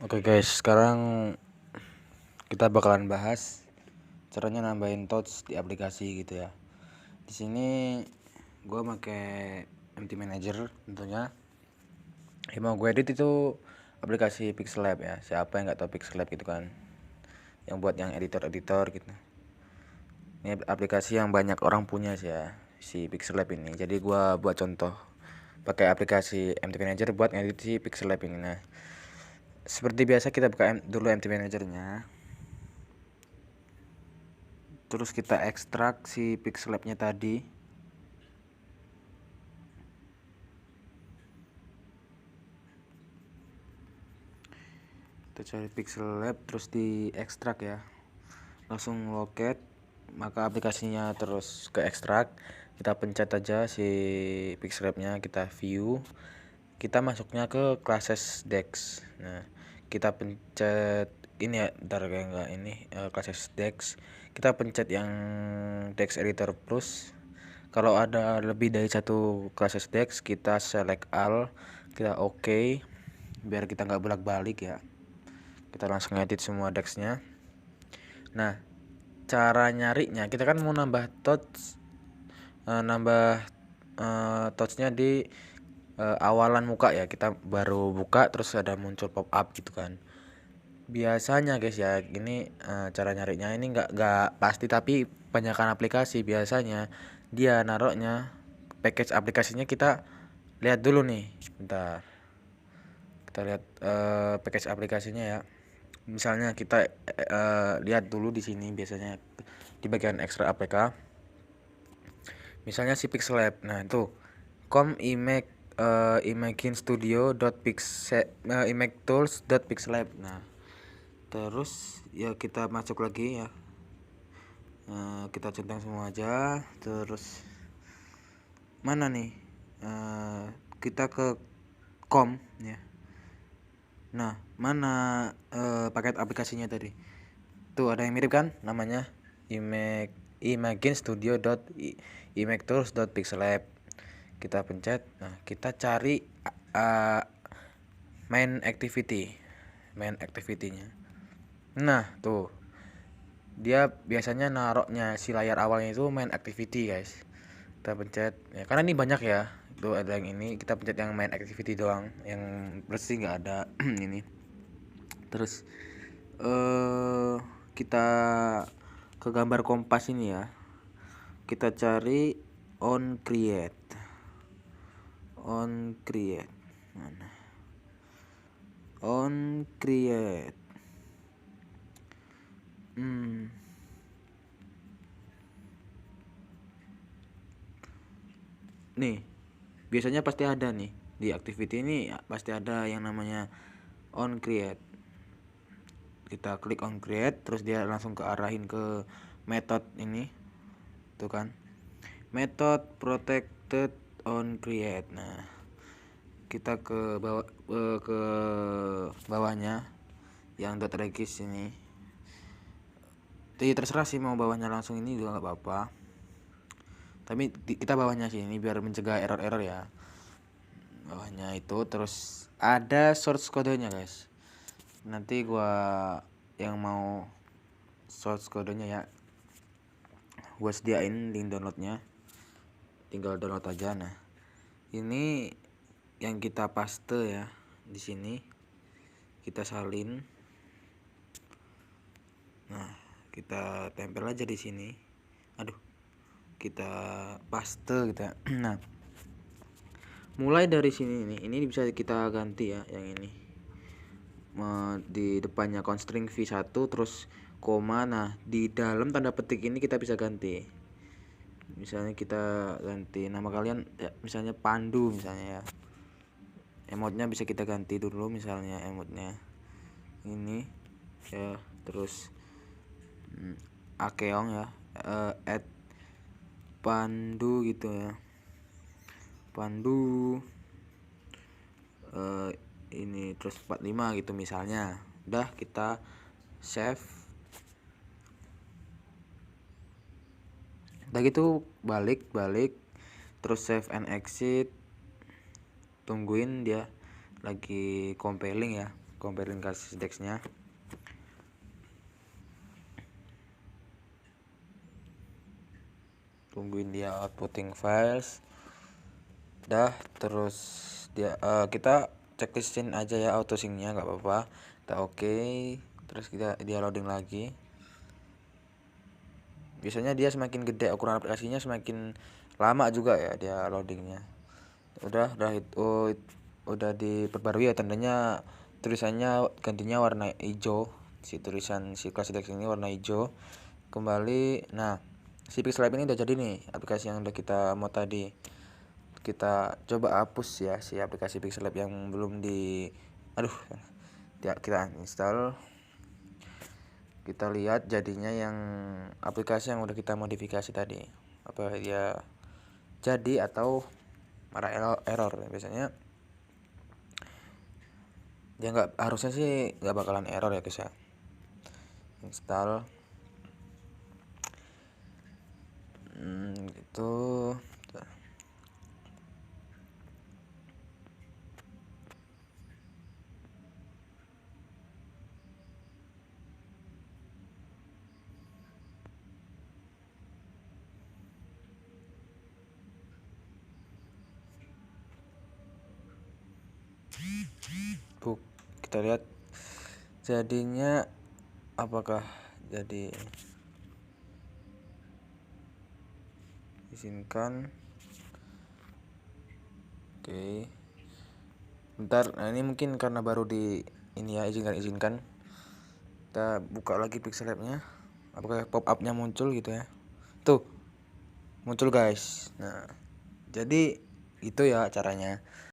Oke guys, sekarang kita bakalan bahas caranya nambahin touch di aplikasi gitu ya. Di sini gue pakai MT Manager tentunya. Yang mau gue edit itu aplikasi Pixel Lab ya. Siapa yang nggak tahu Pixel Lab gitu kan? Yang buat yang editor gitu. Ini aplikasi yang banyak orang punya sih ya, si Pixel Lab ini. Jadi gue buat contoh pakai aplikasi MT Manager buat ngedit si Pixel Lab ini. Nah, seperti biasa kita buka dulu MT Manager-nya. Terus kita ekstrak si pixel lab-nya tadi. Kita cari pixel lab terus di ekstrak ya. Langsung loket, maka aplikasinya terus ke ekstrak. Kita pencet aja si pixel lab-nya, kita view. Kita masuknya ke classes dex. Nah, kita pencet ini ya, ntar kayak enggak ini classes dex. Kita pencet yang dex editor plus. Kalau ada lebih dari satu classes dex, kita select all, kita oke, biar kita nggak bolak-balik ya. Kita langsung edit semua dexnya. Nah, cara nyarinya, kita kan mau nambah touch, touchnya di awalan muka ya. Kita baru buka terus ada muncul pop up gitu kan. Biasanya guys ya, ini cara nyarinya ini nggak pasti, tapi banyakkan aplikasi biasanya dia naroknya package aplikasinya. Kita lihat dulu nih, bentar, kita lihat package aplikasinya ya. Misalnya kita lihat dulu di sini biasanya di bagian ekstra APK. Misalnya si Pixel Lab. Nah, itu imagine image tools.pixellab. Nah, terus ya kita masuk lagi ya. Kita centang semua aja. Terus mana nih? Kita ke com ya. Nah, mana paket aplikasinya tadi? Tuh ada yang mirip kan namanya imagine.pixellab. Kita pencet. Nah, kita cari main activity-nya. Nah, tuh. Dia biasanya naroknya si layar awalnya itu main activity, guys. Kita pencet. Ya, karena ini banyak ya. Tuh ada yang ini, kita pencet yang main activity doang, yang bersih nggak ada ini. Terus kita ke gambar kompas ini ya. Kita cari on create. Mana? On create. Nih, biasanya pasti ada nih di activity ini, pasti ada yang namanya on create. Kita klik on create, terus dia langsung kearahin ke method ini, tuh kan, method protected on create. Nah, kita ke bawahnya yang .regis ini. Jadi terserah sih mau bawahnya langsung ini juga nggak apa-apa, tapi kita bawahnya sih ini biar mencegah error ya. Bawahnya itu terus ada source kodenya, guys. Nanti gua yang mau source kodenya ya, gua sediain link downloadnya, tinggal download aja. Nah, ini yang kita paste ya di sini, kita salin. Nah, kita tempel aja di sini. Aduh, kita paste gitu ya. Nah, mulai dari sini nih, ini bisa kita ganti ya yang ini. Di depannya constring v1 terus koma. Nah, di dalam tanda petik ini kita bisa ganti. Misalnya kita ganti nama kalian ya, misalnya Pandu misalnya ya. Emotnya bisa kita ganti dulu, misalnya emotnya ini ya. Terus Akeong ya, add Pandu gitu ya. Pandu ini terus 45 gitu misalnya. Udah, kita save. Udah gitu balik terus save and exit. Tungguin dia lagi compiling ya, comparein kasih dexnya. Tungguin dia outputting files. Dah, terus dia kita checklistin aja ya auto syncnya, nggak apa-apa. Kita oke, terus dia loading lagi. Biasanya dia semakin gede ukuran aplikasinya semakin lama juga ya dia loadingnya. Udah itu udah diperbarui ya tandanya, tulisannya gantinya warna hijau, si tulisan si ClassDex ini warna hijau kembali. Nah, si Pixel Lab ini udah jadi nih, aplikasi yang udah kita mau tadi. Kita coba hapus ya si aplikasi Pixel Lab yang belum kita install. Kita lihat jadinya yang aplikasi yang udah kita modifikasi tadi, apa dia jadi atau marah error. Biasanya dia harusnya sih nggak bakalan error ya guys ya. Install gitu. Kita lihat jadinya apakah jadi. Izinkan. Oke. Bentar, nah ini mungkin karena baru di ini ya, izinkan. Kita buka lagi Pixel Lab-nya. Apakah pop up-nya muncul gitu ya? Tuh. Muncul guys. Nah, jadi itu ya caranya.